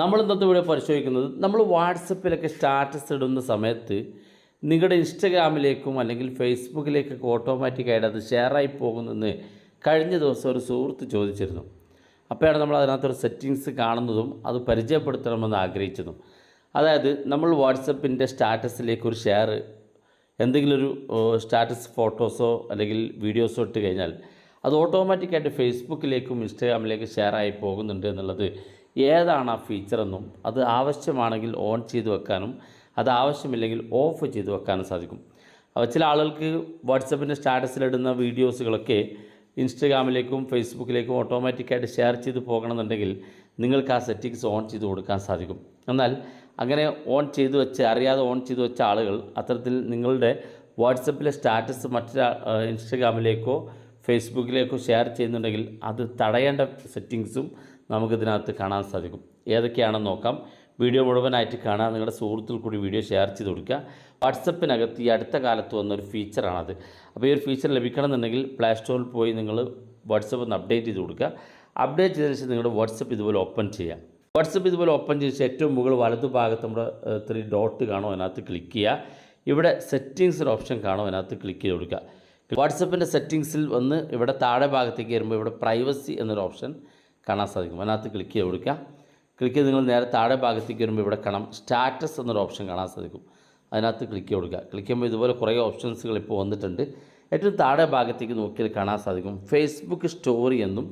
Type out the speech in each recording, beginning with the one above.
നമ്മൾ ഇന്നത്തെ വീഡിയോ പരിശോധിക്കുന്നത് നമ്മൾ വാട്സപ്പിലൊക്കെ സ്റ്റാറ്റസ് ഇടുന്ന സമയത്ത് നിങ്ങളുടെ ഇൻസ്റ്റഗ്രാമിലേക്കും അല്ലെങ്കിൽ ഫേസ്ബുക്കിലേക്കൊക്കെ ഓട്ടോമാറ്റിക്കായിട്ട് അത് ഷെയറായി പോകുന്നെന്ന് കഴിഞ്ഞ ദിവസം ഒരു സുഹൃത്ത് ചോദിച്ചിരുന്നു. അപ്പോഴാണ് നമ്മൾ അതിനകത്തൊരു സെറ്റിങ്സ് കാണുന്നതും അത് പരിചയപ്പെടുത്തണമെന്ന് ആഗ്രഹിച്ചതും. അതായത് നമ്മൾ വാട്സപ്പിൻ്റെ സ്റ്റാറ്റസിലേക്ക് ഒരു ഷെയർ എന്തെങ്കിലും ഒരു സ്റ്റാറ്റസ് ഫോട്ടോസോ അല്ലെങ്കിൽ വീഡിയോസോ ഇട്ട് കഴിഞ്ഞാൽ അത് ഓട്ടോമാറ്റിക്കായിട്ട് ഫേസ്ബുക്കിലേക്കും ഇൻസ്റ്റഗ്രാമിലേക്കും ഷെയറായി പോകുന്നുണ്ട് എന്നുള്ളത് ഏതാണ് ആ ഫീച്ചറെന്നും അത് ആവശ്യമാണെങ്കിൽ ഓൺ ചെയ്ത് വെക്കാനും അത് ആവശ്യമില്ലെങ്കിൽ ഓഫ് ചെയ്ത് വെക്കാനും സാധിക്കും. അപ്പോൾ ചില ആളുകൾക്ക് വാട്സപ്പിൻ്റെ സ്റ്റാറ്റസിലിടുന്ന വീഡിയോസുകളൊക്കെ ഇൻസ്റ്റഗ്രാമിലേക്കും ഫേസ്ബുക്കിലേക്കും ഓട്ടോമാറ്റിക്കായിട്ട് ഷെയർ ചെയ്ത് പോകണമെന്നുണ്ടെങ്കിൽ നിങ്ങൾക്ക് ആ സെറ്റിങ്സ് ഓൺ ചെയ്ത് കൊടുക്കാൻ സാധിക്കും. എന്നാൽ അങ്ങനെ ഓൺ ചെയ്ത് വെച്ച് അറിയാതെ ഓൺ ചെയ്ത് വെച്ച ആളുകൾ അത്തരത്തിൽ നിങ്ങളുടെ വാട്സപ്പിലെ സ്റ്റാറ്റസ് മറ്റൊരു ഇൻസ്റ്റഗ്രാമിലേക്കോ ഫേസ്ബുക്കിലേക്കോ ഷെയർ ചെയ്യുന്നുണ്ടെങ്കിൽ അത് തടയേണ്ട സെറ്റിങ്സും നമുക്കിതിനകത്ത് കാണാൻ സാധിക്കും. ഏതൊക്കെയാണെന്ന് നോക്കാം. വീഡിയോ മുഴുവനായിട്ട് കാണാൻ നിങ്ങളുടെ സുഹൃത്തുക്കൾ കൂടി വീഡിയോ ഷെയർ ചെയ്ത് കൊടുക്കുക. വാട്സപ്പിനകത്ത് ഈ അടുത്ത കാലത്ത് വന്നൊരു ഫീച്ചറാണത്. അപ്പോൾ ഈ ഒരു ഫീച്ചർ ലഭിക്കണമെന്നുണ്ടെങ്കിൽ പ്ലേ സ്റ്റോറിൽ പോയി നിങ്ങൾ വാട്സപ്പ് ഒന്ന് അപ്ഡേറ്റ് ചെയ്ത് കൊടുക്കുക. അപ്ഡേറ്റ് ചെയ്തതിന് ശേഷം നിങ്ങളുടെ വാട്സപ്പ് ഇതുപോലെ ഓപ്പൺ ചെയ്യുക. വാട്സപ്പ് ഇതുപോലെ ഓപ്പൺ ചെയ്ത ശേഷം ഏറ്റവും മുകളിൽ വലതുഭാഗത്ത് നമ്മുടെ 3 ഡോട്ട് കാണും, അതിനകത്ത് ക്ലിക്ക് ചെയ്യുക. ഇവിടെ സെറ്റിങ്സ് ഒരു ഓപ്ഷൻ കാണും, അതിനകത്ത് ക്ലിക്ക് ചെയ്ത് കൊടുക്കുക. വാട്സപ്പിൻ്റെ സെറ്റിങ്സിൽ വന്ന് ഇവിടെ താഴെ ഭാഗത്തേക്ക് വരുമ്പോൾ ഇവിടെ പ്രൈവസി എന്നൊരു ഓപ്ഷൻ കാണാൻ സാധിക്കും. അതിനകത്ത് ക്ലിക്ക് ചെയ്ത് കൊടുക്കുക. ക്ലിക്ക് ചെയ്ത് നിങ്ങൾ നേരെ താഴെ ഭാഗത്തേക്ക് വരുമ്പോൾ ഇവിടെ കാണാം സ്റ്റാറ്റസ് എന്നൊരു ഓപ്ഷൻ കാണാൻ സാധിക്കും. അതിനകത്ത് ക്ലിക്ക് ചെയ്ത് കൊടുക്കുക. ക്ലിക്ക് ചെയ്യുമ്പോൾ ഇതുപോലെ കുറേ ഓപ്ഷൻസുകൾ ഇപ്പോൾ വന്നിട്ടുണ്ട്. ഏറ്റവും താഴെ ഭാഗത്തേക്ക് നോക്കിയാൽ കാണാൻ സാധിക്കും ഫേസ്ബുക്ക് സ്റ്റോറി എന്നും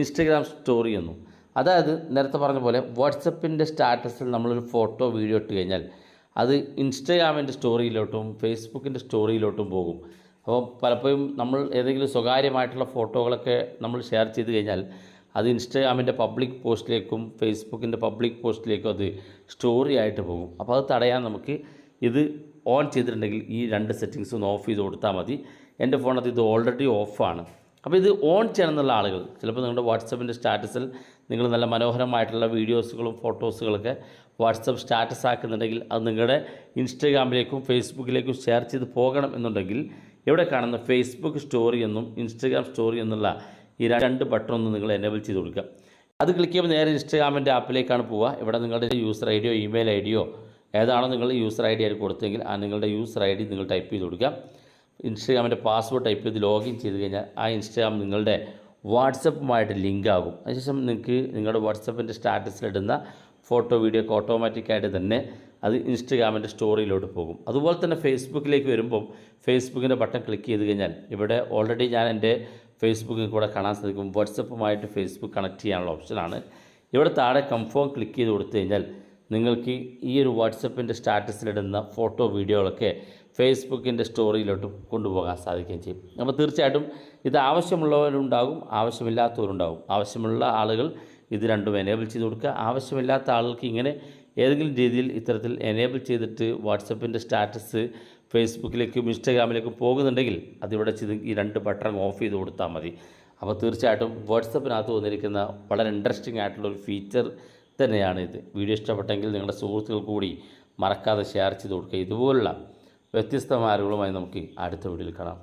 ഇൻസ്റ്റഗ്രാം സ്റ്റോറി എന്നും. അതായത് നേരത്തെ പറഞ്ഞ പോലെ വാട്സപ്പിൻ്റെ സ്റ്റാറ്റസിൽ നമ്മളൊരു ഫോട്ടോ വീഡിയോ ഇട്ട് കഴിഞ്ഞാൽ അത് ഇൻസ്റ്റഗ്രാമിൻ്റെ സ്റ്റോറിയിലോട്ടും ഫേസ്ബുക്കിൻ്റെ സ്റ്റോറിയിലോട്ടും പോകും. അപ്പോൾ പലപ്പോഴും നമ്മൾ ഏതെങ്കിലും സ്വകാര്യമായിട്ടുള്ള ഫോട്ടോകളൊക്കെ നമ്മൾ ഷെയർ ചെയ്ത് കഴിഞ്ഞാൽ അത് ഇൻസ്റ്റഗ്രാമിൻ്റെ പബ്ലിക് പോസ്റ്റിലേക്കും ഫേസ്ബുക്കിൻ്റെ പബ്ലിക് പോസ്റ്റിലേക്കും അത് സ്റ്റോറി ആയിട്ട് പോകും. അപ്പോൾ അത് തടയാൻ നമുക്ക് ഇത് ഓൺ ചെയ്തിട്ടുണ്ടെങ്കിൽ ഈ 2 സെറ്റിങ്സ് ഒന്ന് ഓഫ് ചെയ്ത് കൊടുത്താൽ മതി. എൻ്റെ ഫോണത് ഇത് ഓൾറെഡി ഓഫാണ്. അപ്പോൾ ഇത് ഓൺ ചെയ്യണം എന്നുള്ള ആളുകൾ ചിലപ്പോൾ നിങ്ങളുടെ വാട്സപ്പിൻ്റെ സ്റ്റാറ്റസിൽ നിങ്ങൾ നല്ല മനോഹരമായിട്ടുള്ള വീഡിയോസുകളും ഫോട്ടോസുകളൊക്കെ വാട്സപ്പ് സ്റ്റാറ്റസ് ആക്കുന്നുണ്ടെങ്കിൽ അത് നിങ്ങളുടെ ഇൻസ്റ്റഗ്രാമിലേക്കും ഫേസ്ബുക്കിലേക്കും ഷെയർ ചെയ്ത് പോകണം എന്നുണ്ടെങ്കിൽ ഇവിടെ കാണുന്ന ഫേസ്ബുക്ക് സ്റ്റോറി എന്നും ഇൻസ്റ്റഗ്രാം സ്റ്റോറി എന്നുള്ള ഈ 2 ബട്ടൺ ഒന്ന് നിങ്ങൾ എനേബിൾ ചെയ്ത് കൊടുക്കുക. അത് ക്ലിക്ക് ചെയ്യുമ്പോൾ നേരെ ഇൻസ്റ്റഗ്രാമിൻ്റെ ആപ്പിലേക്കാണ് പോവുക. ഇവിടെ നിങ്ങളുടെ യൂസർ ഐ ഡിയോ ഇമെയിൽ ഐ ഡിയോ ഏതാണോ നിങ്ങൾ യൂസർ ഐ ഡി ആയിട്ട് കൊടുത്തെങ്കിൽ ആ നിങ്ങളുടെ യൂസർ ഐ ഡി നിങ്ങൾ ടൈപ്പ് ചെയ്ത് കൊടുക്കുക. ഇൻസ്റ്റഗ്രാമിൻ്റെ പാസ്വേഡ് ടൈപ്പ് ചെയ്ത് ലോഗിൻ ചെയ്ത് കഴിഞ്ഞാൽ ആ ഇൻസ്റ്റഗ്രാം നിങ്ങളുടെ വാട്സപ്പുമായിട്ട് ലിങ്ക് ആകും. അതിനുശേഷം നിങ്ങൾക്ക് നിങ്ങളുടെ വാട്സപ്പിൻ്റെ സ്റ്റാറ്റസിലിടുന്ന ഫോട്ടോ വീഡിയോ ഒക്കെ ഓട്ടോമാറ്റിക്കായിട്ട് തന്നെ അത് ഇൻസ്റ്റഗ്രാമിൻ്റെ സ്റ്റോറിയിലോട്ട് പോകും. അതുപോലെ തന്നെ ഫേസ്ബുക്കിലേക്ക് വരുമ്പം ഫേസ്ബുക്കിൻ്റെ ബട്ടൺ ക്ലിക്ക് ചെയ്ത് കഴിഞ്ഞാൽ ഇവിടെ ഓൾറെഡി ഞാൻ എൻ്റെ ഫേസ്ബുക്കിൽ കൂടെ കാണാൻ സാധിക്കും വാട്സപ്പുമായിട്ട് ഫേസ്ബുക്ക് കണക്ട് ചെയ്യാനുള്ള ഓപ്ഷനാണ്. ഇവിടെ താഴെ കൺഫേം ക്ലിക്ക് ചെയ്ത് കൊടുത്തു കഴിഞ്ഞാൽ നിങ്ങൾക്ക് ഈ ഒരു വാട്സപ്പിൻ്റെ സ്റ്റാറ്റസിലിടുന്ന ഫോട്ടോ വീഡിയോകളൊക്കെ ഫേസ്ബുക്കിൻ്റെ സ്റ്റോറിയിലോട്ട് കൊണ്ടുപോകാൻ സാധിക്കുകയും ചെയ്യും. അപ്പോൾ തീർച്ചയായിട്ടും ഇത് ആവശ്യമുള്ളവരുണ്ടാകും, ആവശ്യമില്ലാത്തവരുണ്ടാകും. ആവശ്യമുള്ള ആളുകൾ ഇത് രണ്ടും എനേബിൾ ചെയ്ത് കൊടുക്കുക. ആവശ്യമില്ലാത്ത ആളുകൾക്ക് ഇങ്ങനെ ഏതെങ്കിലും രീതിയിൽ ഇത്തരത്തിൽ എനേബിൾ ചെയ്തിട്ട് വാട്സപ്പിൻ്റെ സ്റ്റാറ്റസ് ഫേസ്ബുക്കിലേക്കും ഇൻസ്റ്റഗ്രാമിലേക്കും പോകുന്നുണ്ടെങ്കിൽ അതിവിടെ ചെയ്ത് ഈ 2 ബട്ടൺ ഓഫ് ചെയ്ത് കൊടുത്താൽ മതി. അപ്പോൾ തീർച്ചയായിട്ടും വാട്സപ്പിനകത്ത് വന്നിരിക്കുന്ന വളരെ ഇൻട്രസ്റ്റിംഗ് ആയിട്ടുള്ളൊരു ഫീച്ചർ തന്നെയാണ് ഇത്. വീഡിയോ ഇഷ്ടപ്പെട്ടെങ്കിൽ നിങ്ങളുടെ സുഹൃത്തുക്കൾ കൂടി മറക്കാതെ ഷെയർ ചെയ്ത് കൊടുക്കുക. ഇതുപോലുള്ള വ്യത്യസ്തമായ അറിവുകളുമായി നമുക്ക് അടുത്ത വീഡിയോയിൽ കാണാം.